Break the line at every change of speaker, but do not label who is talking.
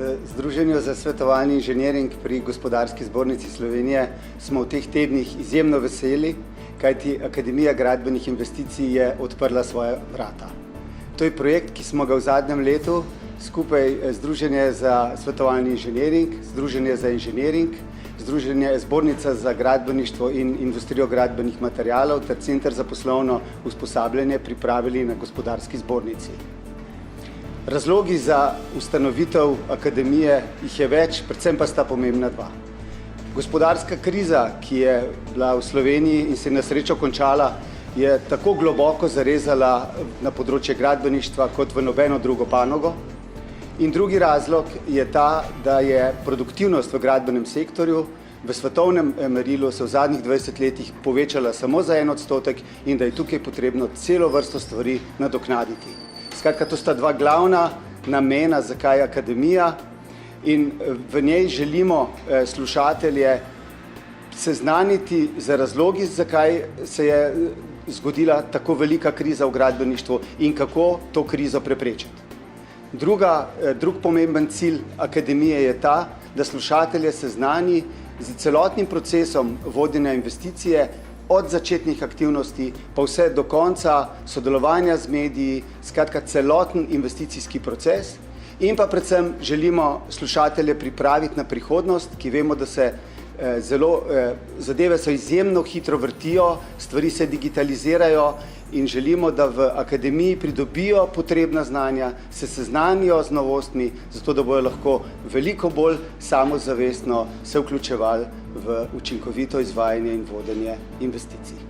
V Združenju za svetovalni inženiring pri Gospodarski zbornici Slovenije smo v teh tednih izjemno veseli, kajti Akademija gradbenih investicij je odprla svoja vrata. To je projekt, ki smo ga v zadnjem letu skupaj Združenje za svetovalni inženiring, Združenje za inženiring, Združenje Zbornica za gradbeništvo in industrijo gradbenih materialov ter Center za poslovno usposabljanje pripravili na Gospodarski zbornici. Razlogi za ustanovitev akademije jih je več, predvsem pa sta pomembna dva. Gospodarska kriza, ki je bila v Sloveniji in se je na srečo končala, je tako globoko zarezala na področje gradbeništva kot v nobeno drugo panogo. In drugi razlog je ta, da je produktivnost v gradbenem sektorju v svetovnem merilu se v zadnjih 20 letih povečala samo za 1% in da je tukaj potrebno celo vrsto stvari nadoknaditi. Skratka, to sta dva glavna namena, zakaj akademija, in v njej želimo slušatelje seznaniti z razlogi, zakaj se je zgodila tako velika kriza v gradbeništvu in kako to krizo preprečiti. Drug pomemben cilj akademije je ta, da slušatelje seznani z celotnim procesom vodenja investicije od začetnih aktivnosti pa vse do konca sodelovanja z mediji, skratka celoten investicijski proces, in pa predvsem želimo slušatelje pripraviti na prihodnost, ki vemo, da se zadeve so izjemno hitro vrtijo, stvari se digitalizirajo in želimo, da v akademiji pridobijo potrebna znanja, se seznanijo z novostmi, zato da bojo lahko veliko bolj samozavestno se vključevali v učinkovito izvajanje in vodenje investicij.